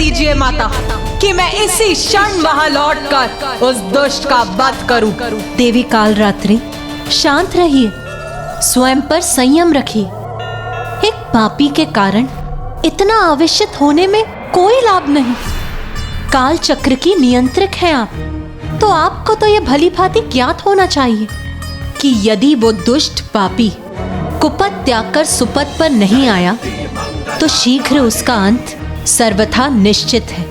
दीजिए माता कि मैं इसी क्षण वहां लौटकर उस दुष्ट का वध करूं। देवी कालरात्रि, शांत रहिए, स्वयं पर संयम रखिए। एक पापी के कारण इतना आवेशित होने में कोई लाभ नहीं। काल चक्र की नियंत्रक हैं आप, तो आपको तो यह भली भांति ज्ञात होना चाहिए कि यदि वो दुष्ट पापी कुपथ त्याग कर सुपथ पर नहीं आया तो शीघ्र उसका अंत सर्वथा निश्चित है।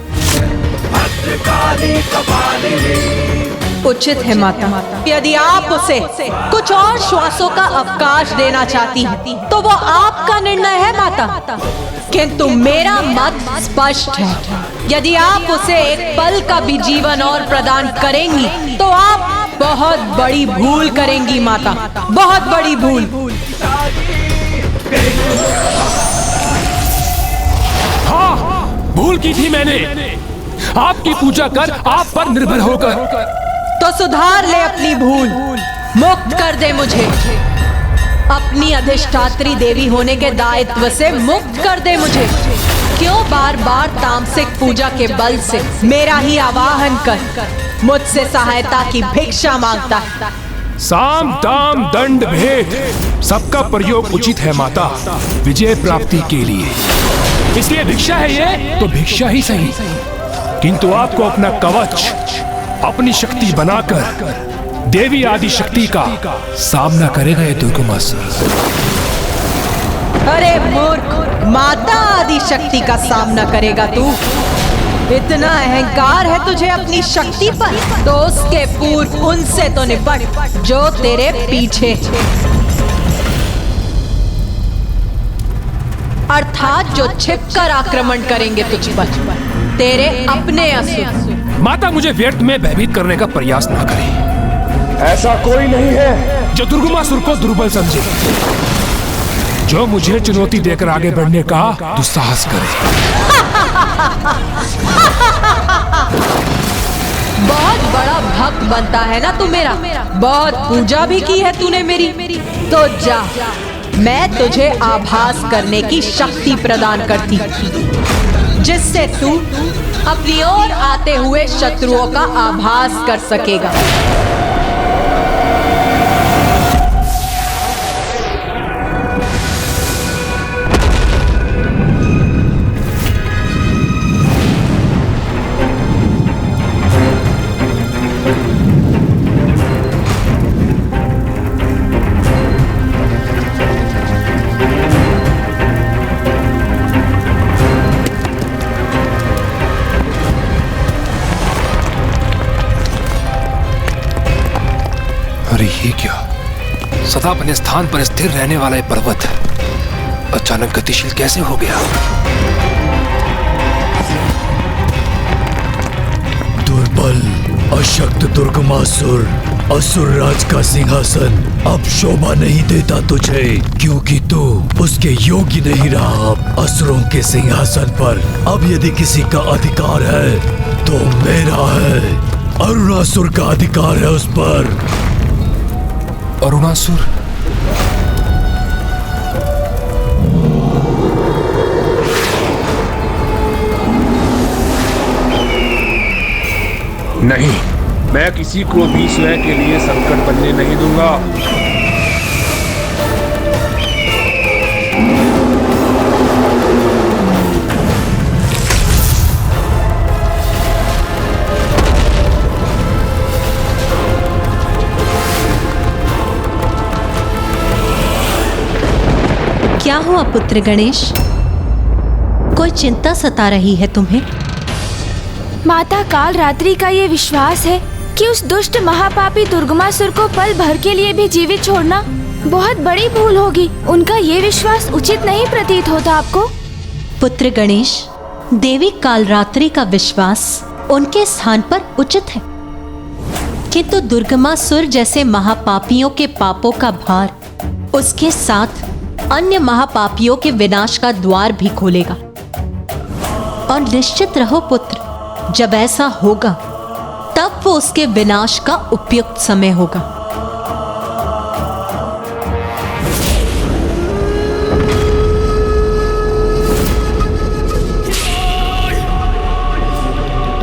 उचित है माता, यदि आप उसे कुछ और श्वासों का अवकाश देना चाहती हैं, तो वो आपका निर्णय है माता, किंतु मेरा मत स्पष्ट है। यदि आप उसे एक पल का भी जीवन और प्रदान करेंगी तो आप बहुत बड़ी भूल करेंगी माता, बहुत बड़ी भूल। हाँ, भूल की थी मैंने, आपकी पूजा कर, आप पर निर्भर होकर। तो सुधार ले अपनी भूल, मुक्त कर दे मुझे, अपनी अधिष्ठात्री देवी होने के दायित्व से मुक्त कर दे मुझे। क्यों बार बार तामसिक पूजा के बल से मेरा ही आवाहन कर मुझसे सहायता की भिक्षा मांगता है? साम दाम दंड भेद सबका प्रयोग उचित है माता, विजय प्राप्ति के लिए। इसलिए भिक्षा है ये तो भिक्षा ही सही, किंतु आपको अपना कवच, अपनी शक्ति बनाकर देवी आदि शक्ति का सामना करेगा ये दुर्गमासुर। अरे मूर्ख, माता आदि शक्ति का सामना करेगा तू? इतना अहंकार है तुझे अपनी शक्ति पर, तो उसके पूर्व उनसे तो निपट जो तेरे पीछे, अर्थात जो छिपकर आक्रमण करेंगे तुझ पर, तेरे अपने असुर। माता, मुझे व्यर्थ में भयभीत करने का प्रयास ना करें। ऐसा कोई नहीं है जो दुर्गमासुर को दुर्बल समझे, जो मुझे चुनौती देकर आगे बढ़ने का दुस्साहस करे। बहुत बड़ा भक्त बनता है ना तू मेरा, बहुत पूजा भी की है तूने मेरी, तो जा, मैं तुझे आभास करने की शक्ति प्रदान करती, जिससे तू अपनी ओर आते हुए शत्रुओं का आभास कर सकेगा। अरे ये क्या, सदा अपने स्थान पर स्थिर रहने वाला ये पर्वत अचानक गतिशील कैसे हो गया? दुर्बल अशक्त दुर्गमासुर, असुर राज का सिंहासन अब शोभा नहीं देता तुझे, क्योंकि तू उसके योग्य नहीं रहा। असुरों के सिंहासन पर अब यदि किसी का अधिकार है तो मेरा है। अरुणासुर का अधिकार है उस पर। अरुणासुर? नहीं, मैं किसी को भी स्वयं के लिए संकट बनने नहीं दूंगा। क्या हुआ पुत्र गणेश? कोई चिंता सता रही है तुम्हें? माता कालरात्रि का ये विश्वास है कि उस दुष्ट महापापी दुर्गमासुर को पल भर के लिए भी जीवित छोड़ना बहुत बड़ी भूल होगी। उनका ये विश्वास उचित नहीं प्रतीत होता आपको? पुत्र गणेश, देवी कालरात्रि का विश्वास उनके स्थान पर उचित है, किंतु दुर्गमासुर जैसे महापापियों के पापों का भार उसके साथ अन्य महापापियों के विनाश का द्वार भी खोलेगा। और निश्चित रहो पुत्र, जब ऐसा होगा तब वो उसके विनाश का उपयुक्त समय होगा।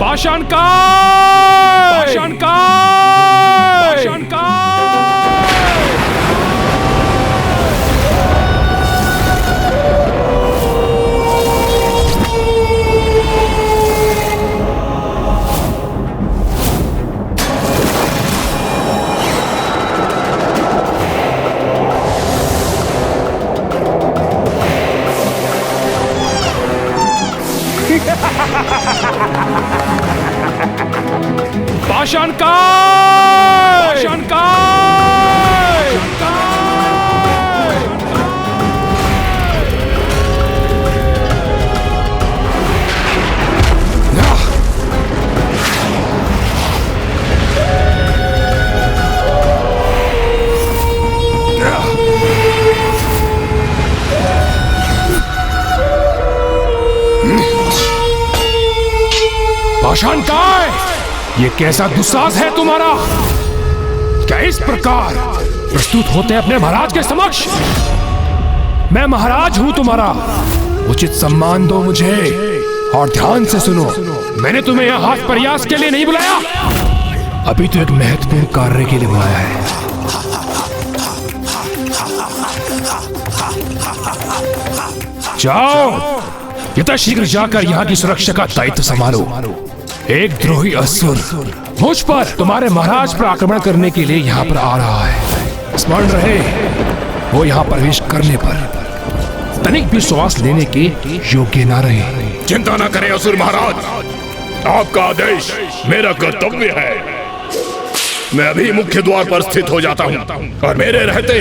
पाषाणकाय! पाषाणकाय! पाषाणकाय! पाषाणकाय! पाषाणकाय! पाषाणकाय! ये कैसा दुस्साहस है तुम्हारा? क्या इस प्रकार प्रस्तुत होते अपने महाराज के समक्ष? मैं महाराज हूं तुम्हारा, उचित सम्मान दो मुझे। और ध्यान से सुनो, मैंने तुम्हें यहाँ हाथ प्रयास के लिए नहीं बुलाया, अभी तो एक महत्वपूर्ण कार्य के लिए बुलाया है। जाओ, यथाशीघ्र जाकर यहाँ की सुरक्षा का दायित्व संभालो। एक द्रोही असुर मुझ पर, तुम्हारे महाराज पर आक्रमण करने के लिए यहाँ पर आ रहा है। स्मरण रहे, वो यहाँ प्रवेश करने पर तनिक भी श्वास लेने के योग्य न रहे। चिंता न करें असुर महाराज, आपका आदेश मेरा कर्तव्य है। मैं अभी मुख्य द्वार पर स्थित हो जाता हूँ और मेरे रहते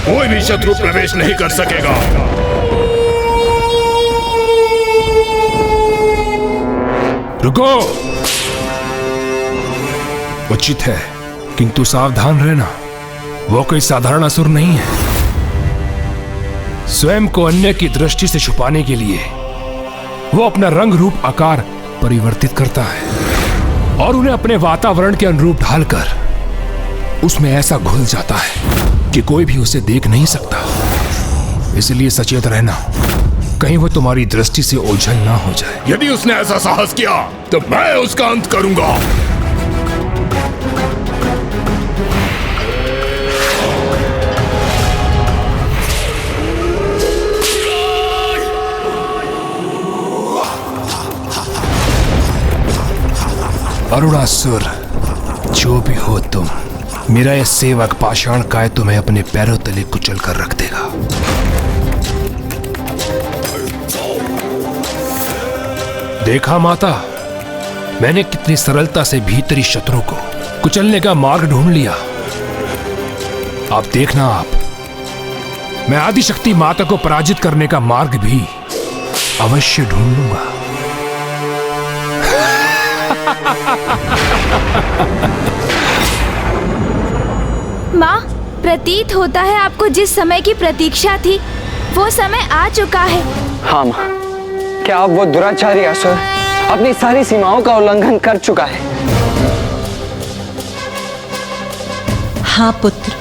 कोई भी शत्रु प्रवेश नहीं कर सकेगा। रुको, उचित है, किंतु सावधान रहना, वो कोई साधारण असुर नहीं है। स्वयं को अन्य की दृष्टि से छुपाने के लिए वो अपना रंग रूप आकार परिवर्तित करता है और उन्हें अपने वातावरण के अनुरूप ढालकर उसमें ऐसा घुल जाता है कि कोई भी उसे देख नहीं सकता। इसलिए सचेत रहना, कहीं वो तुम्हारी दृष्टि से ओझल ना हो जाए। यदि उसने ऐसा साहस किया तो मैं उसका अंत करूंगा। अरुणासुर, जो भी हो तुम, मेरा यह सेवक पाषाणकाय तुम्हें अपने पैरों तले कुचल कर रख देगा। देखा माता, मैंने कितनी सरलता से भीतरी शत्रु को कुचलने का मार्ग ढूंढ लिया। आप देखना, मैं आदिशक्ति माता को पराजित करने का मार्ग भी अवश्य ढूंढ लूंगा। माँ, प्रतीत होता है आपको जिस समय की प्रतीक्षा थी वो समय आ चुका है। हाँ माँ, क्या अब वो दुराचारी असुर अपनी सारी सीमाओं का उल्लंघन कर चुका है? हाँ पुत्र,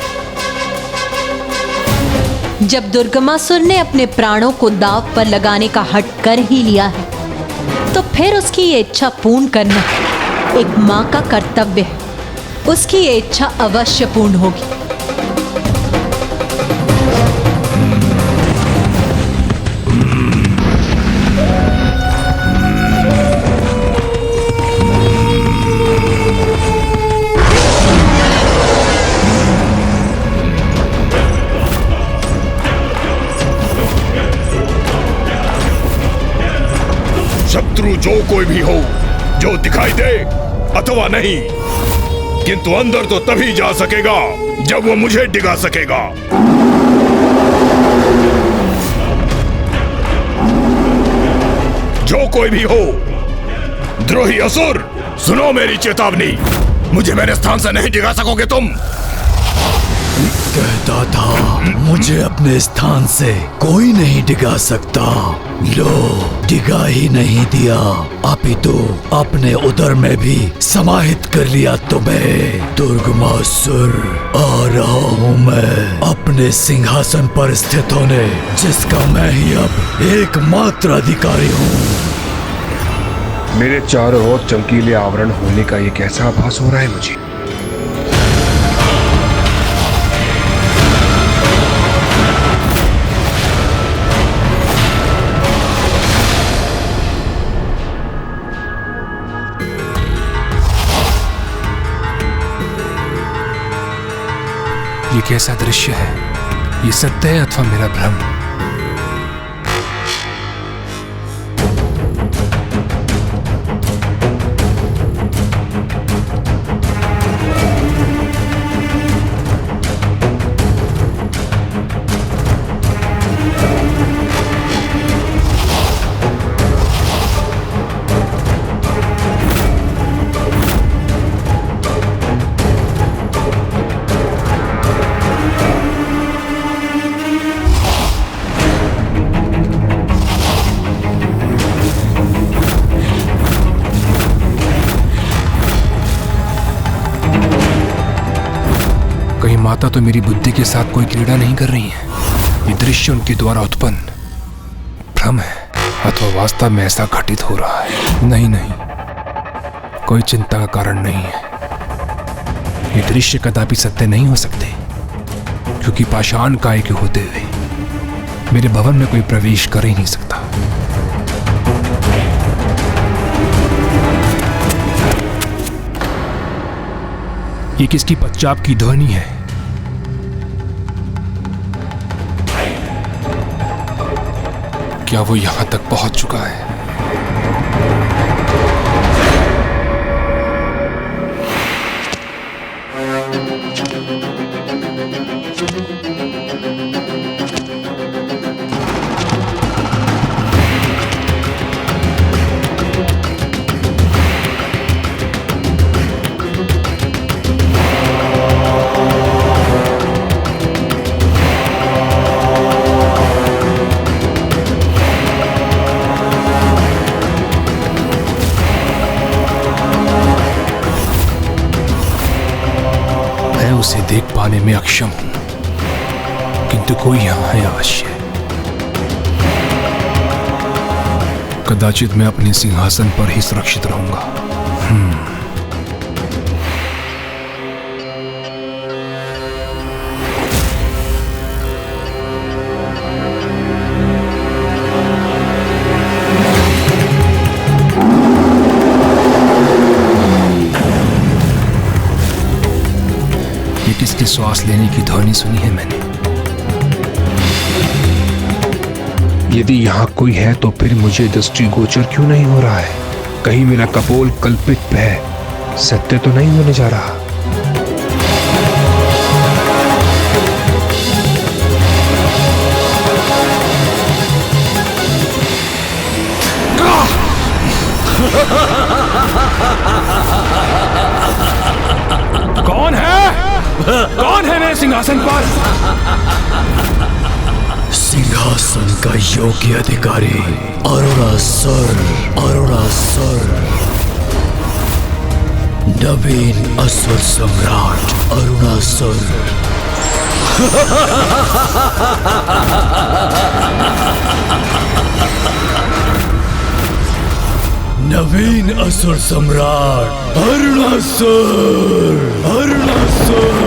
जब दुर्गमासुर ने अपने प्राणों को दांव पर लगाने का हठ कर ही लिया है, तो फिर उसकी ये इच्छा पूर्ण करना एक माँ का कर्तव्य है। उसकी ये इच्छा अवश्य पूर्ण होगी। शत्रु जो कोई भी हो, जो दिखाई दे अथवा नहीं, किंतु अंदर तो तभी जा सकेगा जब वो मुझे डिगा सकेगा। जो कोई भी हो, द्रोही असुर, सुनो मेरी चेतावनी, मुझे मेरे स्थान से नहीं डिगा सकोगे तुम। कहता था मुझे अपने स्थान से कोई नहीं डिगा सकता, लो डिगा ही नहीं दिया, अपितु अपने उदर में भी समाहित कर लिया तुम्हें। दुर्गमासुर, आ रहा हूँ मैं अपने सिंहासन पर स्थित होने, जिसका मैं ही अब एकमात्र अधिकारी हूँ। मेरे चारों ओर चमकीले आवरण होने का ये कैसा आभास हो रहा है मुझे। ये कैसा दृश्य है? ये सत्य है अथवा मेरा भ्रम? माता तो मेरी बुद्धि के साथ कोई क्रीड़ा नहीं कर रही है। ये दृश्य उनके द्वारा उत्पन्न भ्रम है अथवा वास्तव में ऐसा घटित हो रहा है? नहीं नहीं, कोई चिंता का कारण नहीं है। ये दृश्य कदापि सत्य नहीं हो सकते, क्योंकि पाषाण काय के होते हुए मेरे भवन में कोई प्रवेश कर ही नहीं सकता। ये किसकी पश्चात की ध्वनि है? क्या वो यहां तक पहुंच चुका है? उसे देख पाने में अक्षम हूं, किंतु कोई यहां है अवश्य। कदाचित मैं अपने सिंहासन पर ही सुरक्षित रहूंगा। किसके श्वास लेने की ध्वनि सुनी है मैंने? यदि यहां कोई है तो फिर मुझे दृष्टिगोचर क्यों नहीं हो रहा है? कहीं मेरा कपोल कल्पित भय सत्य तो नहीं होने जा रहा? कौन है? कौन है मेरे सिंहासन पर? सिंहासन का योग्य अधिकारी अरुणासुर, अरुणासुर, नवीन असुर सम्राट अरुणासुर। नवीन असुर सम्राट अरुणासुर, अरुणासुर।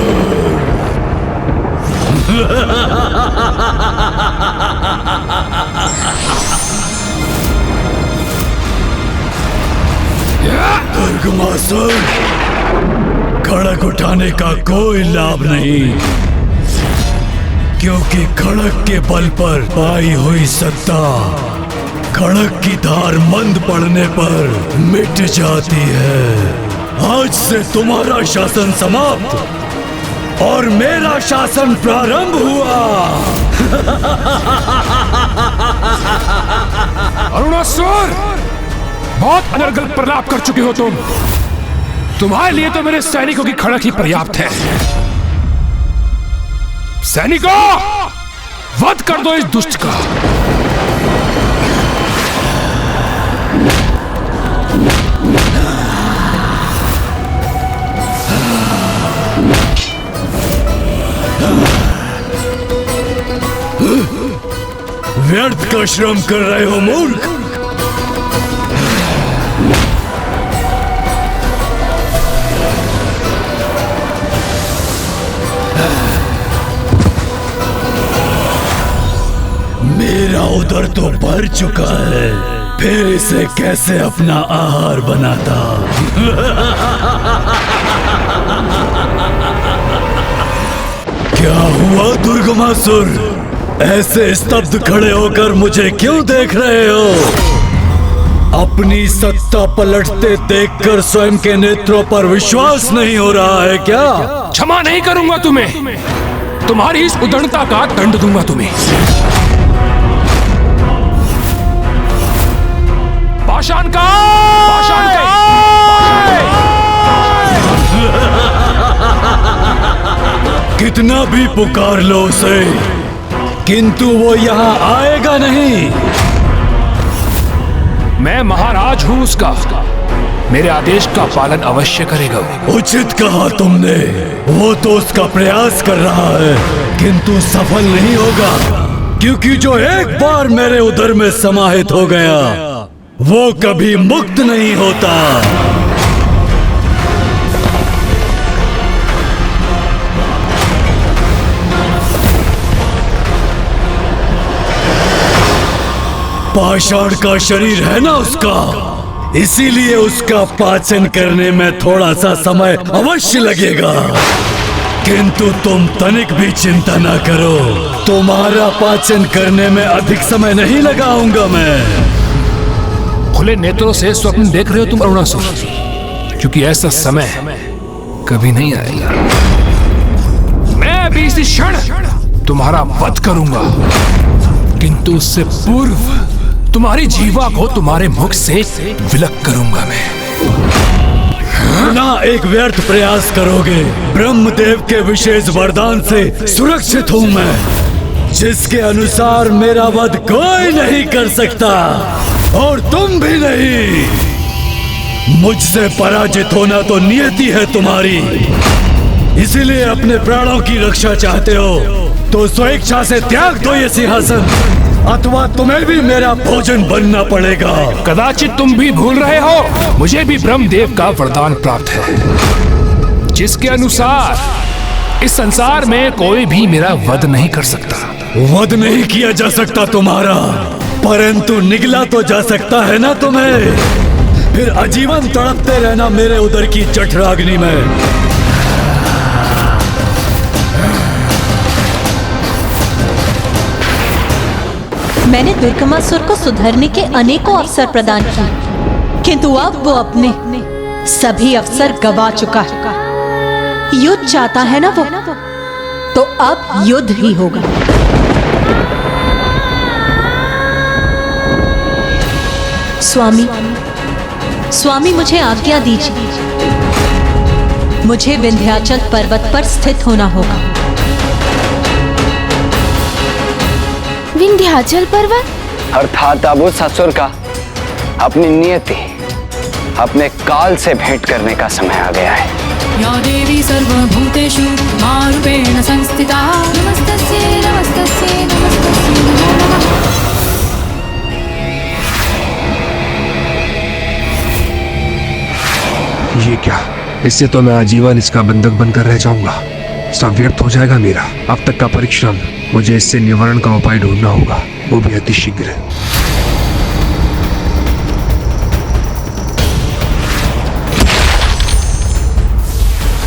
दुर्गमासुर, खड़क उठाने का कोई लाभ नहीं, क्योंकि खड़क के बल पर पाई हुई सत्ता खड़क की धार मंद पड़ने पर मिट जाती है। आज से तुम्हारा शासन समाप्त और मेरा शासन प्रारंभ हुआ। अरुणासुर, बहुत अनर्गल प्रलाप कर चुके हो तुम। तुम्हारे लिए तो मेरे सैनिकों की खड़क ही पर्याप्त है। सैनिकों, वध कर दो इस दुष्ट का। व्यर्थ का श्रम कर रहे हो मूर्ख। उदर तो भर चुका है, फिर इसे कैसे अपना आहार बनाता। क्या हुआ दुर्गमासुर? ऐसे स्तब्ध खड़े होकर मुझे क्यों देख रहे हो? अपनी सत्ता पलटते देखकर स्वयं के नेत्रों पर विश्वास नहीं हो रहा है क्या? क्षमा नहीं करूंगा तुम्हें, तुम्हारी इस उदंडता का दंड दूंगा तुम्हें। पाषाण का कितना भी पुकार लो उसे, किंतु वो यहाँ आएगा नहीं। मैं महाराज हूँ उसका, मेरे आदेश का पालन अवश्य करेगा। उचित कहा तुमने, वो तो उसका प्रयास कर रहा है किंतु सफल नहीं होगा, क्योंकि जो एक बार मेरे उदर में समाहित हो गया वो कभी मुक्त नहीं होता। पाषाण का शरीर है ना उसका, इसीलिए उसका पाचन करने में थोड़ा सा समय अवश्य लगेगा, किंतु तुम तनिक भी चिंता ना करो, तुम्हारा पाचन करने में अधिक समय नहीं लगाऊंगा मैं। खुले नेत्रों से स्वप्न देख रहे हो तुम अरुणासुर, क्योंकि ऐसा समय कभी नहीं आएगा। मैं अभी इसी क्षण तुम्हारा वध करूंगा, किंतु उससे पूर्व तुम्हारी जीवा को तुम्हारे मुख से विलक करूंगा मैं। ना एक व्यर्थ प्रयास करोगे, ब्रह्मदेव के विशेष वरदान से सुरक्षित हूं मैं, जिसके अनुसार मेरा वध कोई नहीं कर सकता और तुम भी नहीं। मुझसे पराजित होना तो नियति है तुम्हारी, इसीलिए अपने प्राणों की रक्षा चाहते हो तो स्वेच्छा से त्याग दो ये सिंहासन, अथवा तुम्हें भी मेरा भोजन बनना पड़ेगा। कदाचित तुम भी भूल रहे हो, मुझे भी ब्रह्मदेव का वरदान प्राप्त है, जिसके अनुसार इस संसार में कोई भी मेरा वध नहीं कर सकता। वध नहीं किया जा सकता तुम्हारा, परंतु निगला तो जा सकता है ना तुम्हें, फिर आजीवन तड़पते रहना मेरे उदर की जठराग्नि में। मैंने दुर्गमासुर को सुधरने के अनेकों अवसर प्रदान किए, किंतु अब वो अपने सभी अवसर गवा चुका है। युद्ध चाहता है ना वो, तो अब युद्ध ही होगा। स्वामी मुझे आज्ञा दीजिए, मुझे विंध्याचल पर्वत पर स्थित होना होगा। विंध्याचल पर्वत? अर्थात अब उस असुर का अपनी नियति, अपने काल से भेंट करने का समय आ गया है। या देवी सर्वभूतेषु मारूपेण संस्थिता, नमस्तस्यै नमस्तस्यै नमस्तस्यै नमो नमः। ये क्या, इससे तो मैं आजीवन इसका बंधक बनकर रह जाऊंगा, सब व्यर्थ हो जाएगा मेरा अब तक का परिश्रम। मुझे इससे निवारण का उपाय ढूंढना होगा, वो भी अति शीघ्र।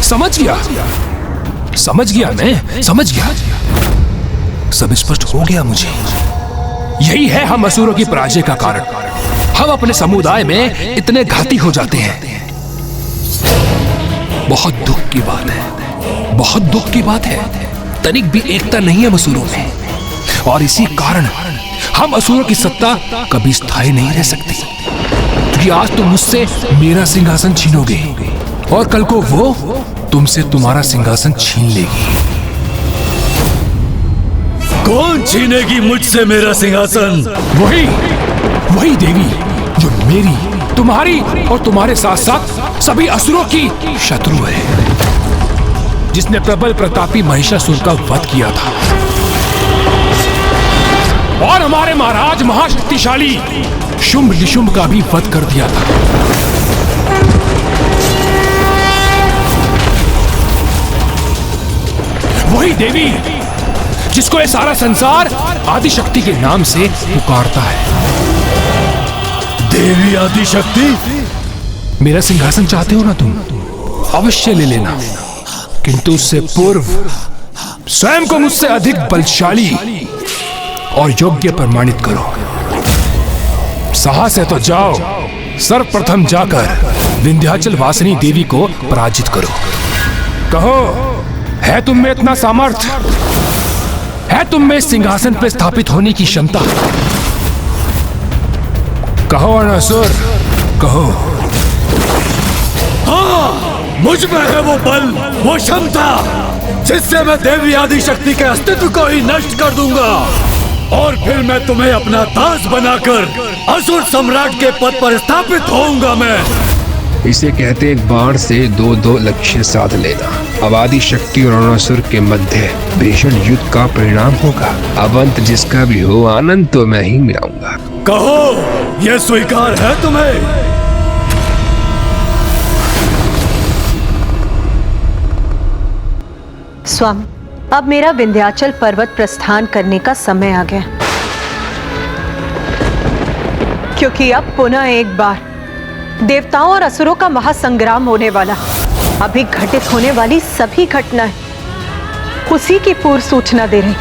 समझ गया मैं समझ गया, सब स्पष्ट हो गया मुझे। यही है हम असुरों की पराजय का कारण। हम अपने समुदाय में इतने घाती हो जाते हैं। बहुत दुख की बात है, बहुत दुख की बात है। तनिक भी एकता नहीं है असुरों में, और इसी कारण हम असुरों की सत्ता कभी स्थायी नहीं रह सकती। क्योंकि आज तुम मुझसे मेरा सिंहासन छीनोगे और कल को वो तुमसे तुम्हारा सिंहासन छीन लेगी। कौन छीनेगी मुझसे मेरा सिंहासन? वही देवी जो मेरी, तुम्हारी और तुम्हारे साथ साथ सभी असुरों की शत्रु है, जिसने प्रबल प्रतापी महिषासुर का वध किया था और हमारे महाराज महाशक्तिशाली शुंभ निशुंभ का भी वध कर दिया था। वही देवी जिसको ये सारा संसार आदिशक्ति के नाम से पुकारता है। देवी आदिशक्ति, मेरा सिंहासन चाहते हो ना तुम, अवश्य ले लेना, किंतु उससे पूर्व स्वयं को मुझसे अधिक बलशाली और योग्य प्रमाणित करो। साहस है तो जाओ, सर्वप्रथम जाकर विंध्याचल वासिनी देवी को पराजित करो। कहो, है तुम में इतना सामर्थ्य? है तुम में सिंहासन पर स्थापित होने की क्षमता? कहो अनासुर, कहो। हाँ, मुझ में है वो बल, वो क्षमता, जिससे मैं देवी आदिशक्ति के अस्तित्व को ही नष्ट कर दूंगा और फिर मैं तुम्हें अपना दास बनाकर असुर सम्राट के पद पर स्थापित होऊंगा। मैं इसे कहते एक बाण से दो लक्ष्य साध लेना। अब आदिशक्ति और अनासुर के मध्य भीषण युद्ध का परिणाम होगा। अब अंत जिसका भी हो, आनंद तो मैं ही मिलाऊंगा। कहो, यह स्वीकार है तुम्हें? स्वामी, अब मेरा विंध्याचल पर्वत प्रस्थान करने का समय आ गया, क्योंकि अब पुनः एक बार देवताओं और असुरों का महासंग्राम होने वाला। अभी घटित होने वाली सभी घटनाएं उसी की पूर्व सूचना दे रही।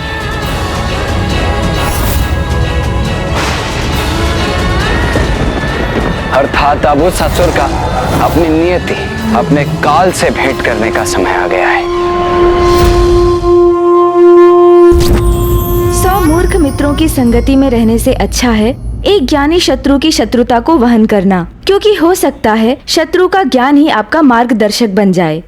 अर्थात अब उस असुर का अपनी नियति, अपने काल से भेंट करने का समय आ गया है। 100 मूर्ख मित्रों की संगति में रहने से अच्छा है एक ज्ञानी शत्रु की शत्रुता को वहन करना, क्योंकि हो सकता है शत्रु का ज्ञान ही आपका मार्गदर्शक बन जाए।